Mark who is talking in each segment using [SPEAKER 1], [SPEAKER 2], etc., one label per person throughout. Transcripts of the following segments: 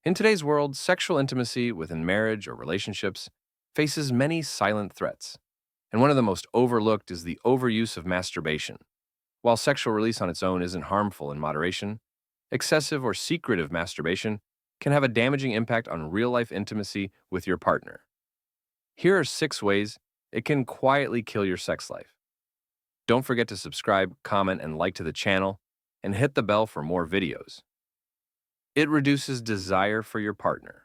[SPEAKER 1] In today's world, sexual intimacy within marriage or relationships faces many silent threats, and one of the most overlooked is the overuse of masturbation. While sexual release on its own isn't harmful in moderation, excessive or secretive masturbation can have a damaging impact on real life intimacy with your partner. Here are 6 ways it can quietly kill your sex life. Don't forget to subscribe, comment, and like to the channel, and hit the bell for more videos. It reduces desire for your partner.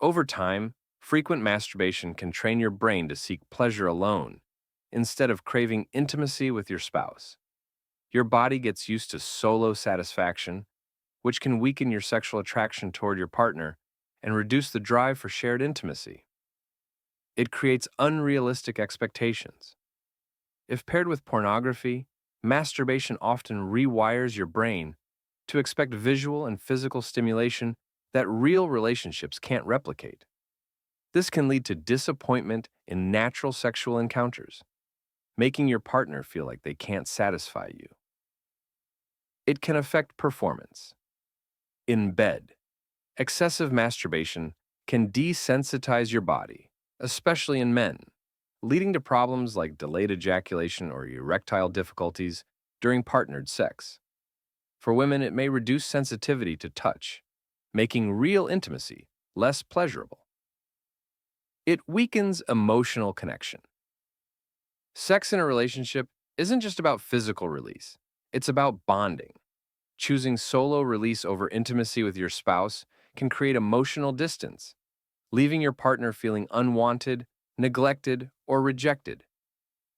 [SPEAKER 1] Over time, frequent masturbation can train your brain to seek pleasure alone instead of craving intimacy with your spouse. Your body gets used to solo satisfaction, which can weaken your sexual attraction toward your partner and reduce the drive for shared intimacy. It creates unrealistic expectations. If paired with pornography, masturbation often rewires your brain to expect visual and physical stimulation that real relationships can't replicate. This can lead to disappointment in natural sexual encounters, making your partner feel like they can't satisfy you. It can affect performance. In bed, excessive masturbation can desensitize your body, especially in men, leading to problems like delayed ejaculation or erectile difficulties during partnered sex. For women, it may reduce sensitivity to touch, making real intimacy less pleasurable. It weakens emotional connection. Sex in a relationship isn't just about physical release, it's about bonding. Choosing solo release over intimacy with your spouse can create emotional distance, leaving your partner feeling unwanted, neglected, or rejected.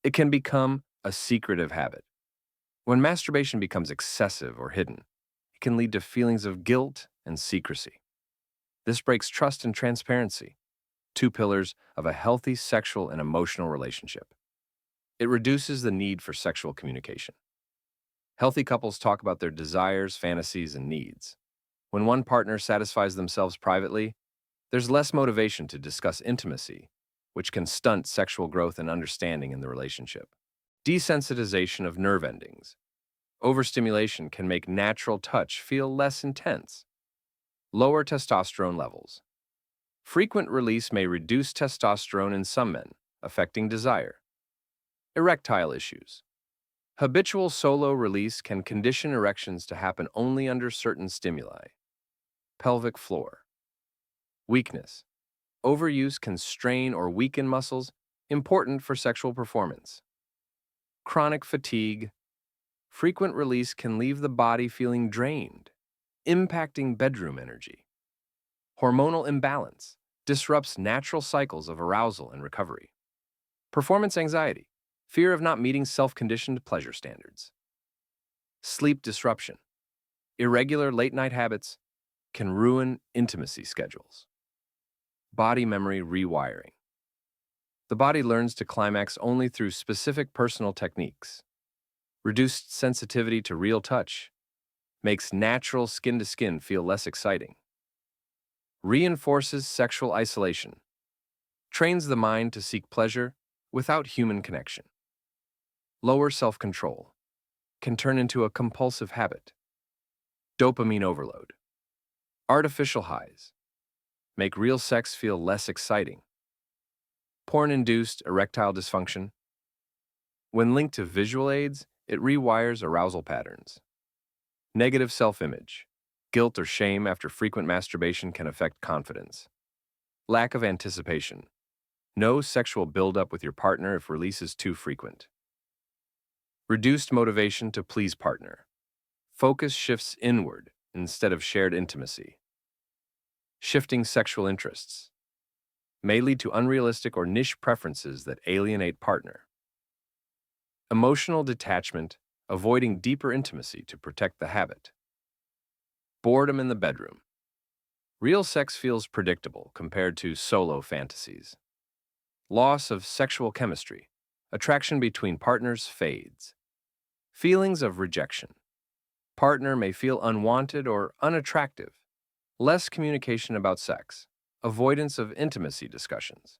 [SPEAKER 1] It can become a secretive habit. When masturbation becomes excessive or hidden, it can lead to feelings of guilt and secrecy. This breaks trust and transparency, 2 pillars of a healthy sexual and emotional relationship. It reduces the need for sexual communication. Healthy couples talk about their desires, fantasies, and needs. When one partner satisfies themselves privately, there's less motivation to discuss intimacy, which can stunt sexual growth and understanding in the relationship. Desensitization of nerve endings. Overstimulation can make natural touch feel less intense. Lower testosterone levels. Frequent release may reduce testosterone in some men, affecting desire. Erectile issues. Habitual solo release can condition erections to happen only under certain stimuli. Pelvic floor. Weakness. Overuse can strain or weaken muscles important for sexual performance. Chronic fatigue. Frequent release can leave the body feeling drained, impacting bedroom energy. Hormonal imbalance disrupts natural cycles of arousal and recovery. Performance anxiety, fear of not meeting self-conditioned pleasure standards. Sleep disruption, irregular late-night habits can ruin intimacy schedules. Body memory rewiring. The body learns to climax only through specific personal techniques. Reduced sensitivity to real touch makes natural skin-to-skin feel less exciting. Reinforces sexual isolation. Trains the mind to seek pleasure without human connection. Lower self-control. Can turn into a compulsive habit. Dopamine overload. Artificial highs. Make real sex feel less exciting. Porn-induced erectile dysfunction. When linked to visual aids, it rewires arousal patterns. Negative self-image. Guilt or shame after frequent masturbation can affect confidence. Lack of anticipation. No sexual buildup with your partner if release is too frequent. Reduced motivation to please partner. Focus shifts inward instead of shared intimacy. Shifting sexual interests. May lead to unrealistic or niche preferences that alienate partner. Emotional detachment, avoiding deeper intimacy to protect the habit. Boredom in the bedroom. Real sex feels predictable compared to solo fantasies. Loss of sexual chemistry. Attraction between partners fades. Feelings of rejection. Partner may feel unwanted or unattractive. Less communication about sex. Avoidance of intimacy discussions.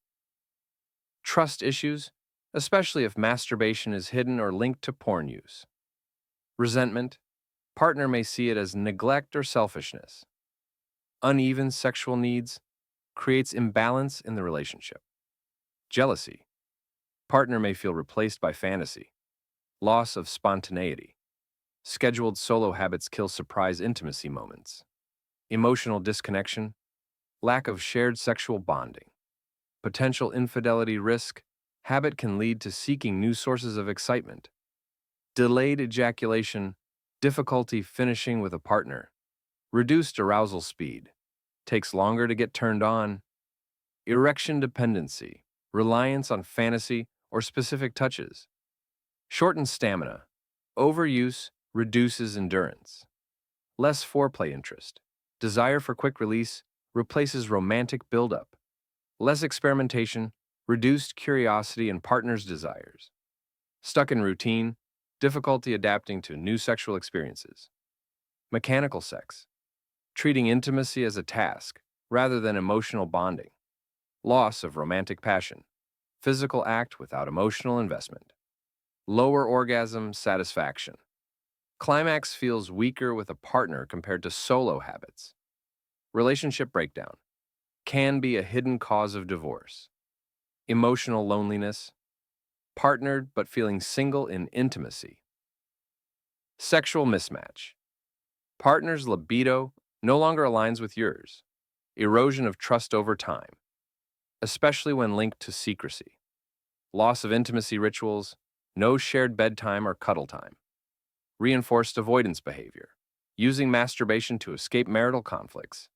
[SPEAKER 1] Trust issues, especially if masturbation is hidden or linked to porn use. Resentment. Partner may see it as neglect or selfishness. Uneven sexual needs creates imbalance in the relationship. Jealousy. Partner may feel replaced by fantasy. Loss of spontaneity. Scheduled solo habits kill surprise intimacy moments. Emotional disconnection. Lack of shared sexual bonding. Potential infidelity risk. Habit can lead to seeking new sources of excitement. Delayed ejaculation. Difficulty finishing with a partner. Reduced arousal speed. Takes longer to get turned on. Erection dependency. Reliance on fantasy or specific touches. Shortened stamina. Overuse reduces endurance. Less foreplay interest. Desire for quick release replaces romantic buildup. Less experimentation, reduced curiosity and partner's desires. Stuck in routine, difficulty adapting to new sexual experiences. Mechanical sex. Treating intimacy as a task rather than emotional bonding. Loss of romantic passion. Physical act without emotional investment. Lower orgasm satisfaction. Climax feels weaker with a partner compared to solo habits. Relationship breakdown can be a hidden cause of divorce. Emotional loneliness, partnered but feeling single in intimacy. Sexual mismatch. Partner's libido no longer aligns with yours. Erosion of trust over time, especially when linked to secrecy. Loss of intimacy rituals, no shared bedtime or cuddle time. Reinforced avoidance behavior, using masturbation to escape marital conflicts.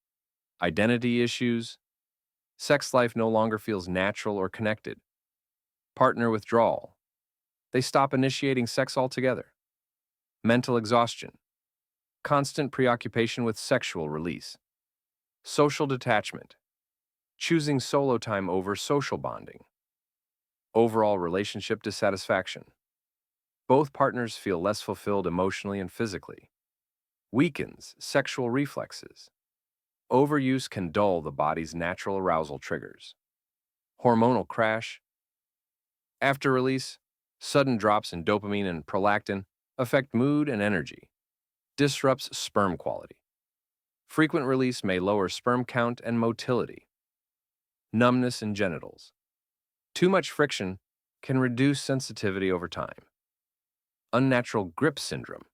[SPEAKER 1] Identity issues. Sex life no longer feels natural or connected. Partner withdrawal. They stop initiating sex altogether. Mental exhaustion. Constant preoccupation with sexual release. Social detachment. Choosing solo time over social bonding. Overall relationship dissatisfaction. Both partners feel less fulfilled emotionally and physically. Weakens sexual reflexes. Overuse can dull the body's natural arousal triggers. Hormonal crash. After release, sudden drops in dopamine and prolactin affect mood and energy. Disrupts sperm quality. Frequent release may lower sperm count and motility. Numbness in genitals. Too much friction can reduce sensitivity over time. Unnatural grip syndrome.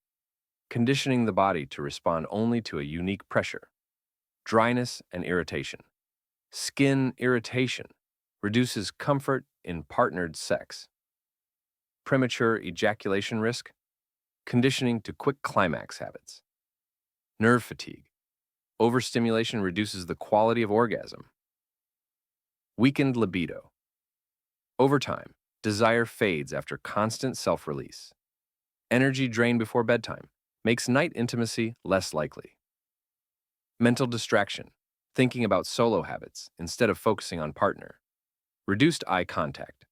[SPEAKER 1] Conditioning the body to respond only to a unique pressure. Dryness and irritation. Skin irritation reduces comfort in partnered sex. Premature ejaculation risk. Conditioning to quick climax habits. Nerve fatigue. Overstimulation reduces the quality of orgasm. Weakened libido. Over time, desire fades after constant self-release. Energy drained before bedtime makes night intimacy less likely. Mental distraction, thinking about solo habits instead of focusing on partner. Reduced eye contact.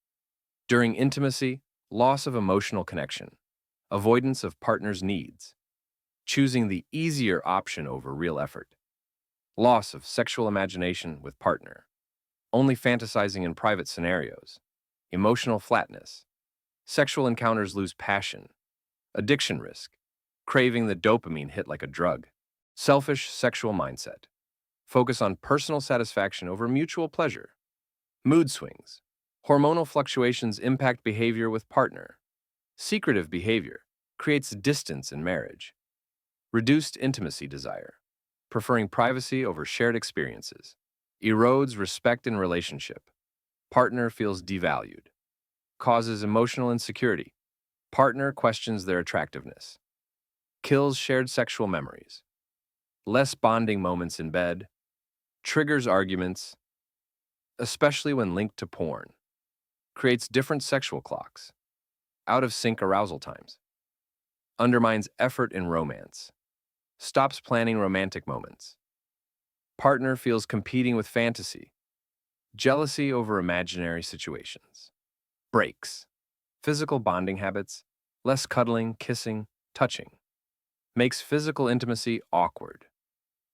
[SPEAKER 1] During intimacy, loss of emotional connection. Avoidance of partner's needs. Choosing the easier option over real effort. Loss of sexual imagination with partner. Only fantasizing in private scenarios. Emotional flatness. Sexual encounters lose passion. Addiction risk. Craving the dopamine hit like a drug. Selfish sexual mindset. Focus on personal satisfaction over mutual pleasure. Mood swings. Hormonal fluctuations impact behavior with partner. Secretive behavior creates distance in marriage. Reduced intimacy desire. Preferring privacy over shared experiences. Erodes respect in relationship. Partner feels devalued. Causes emotional insecurity. Partner questions their attractiveness. Kills shared sexual memories. Less bonding moments in bed. Triggers arguments, especially when linked to porn. Creates different sexual clocks. Out of sync arousal times. Undermines effort in romance. Stops planning romantic moments. Partner feels competing with fantasy. Jealousy over imaginary situations. Breaks. Physical bonding habits. Less cuddling, kissing, touching. Makes physical intimacy awkward.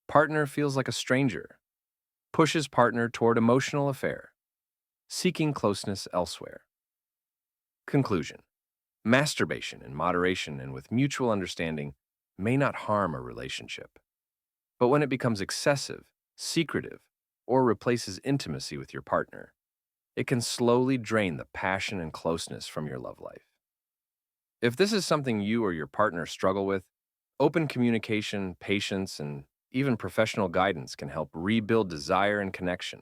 [SPEAKER 1] Partner feels like a stranger. Pushes partner toward emotional affair. Seeking closeness elsewhere. Conclusion. Masturbation in moderation and with mutual understanding may not harm a relationship. But when it becomes excessive, secretive, or replaces intimacy with your partner. It can slowly drain the passion and closeness from your love life. If this is something you or your partner struggle with, open communication, patience, and even professional guidance can help rebuild desire and connection.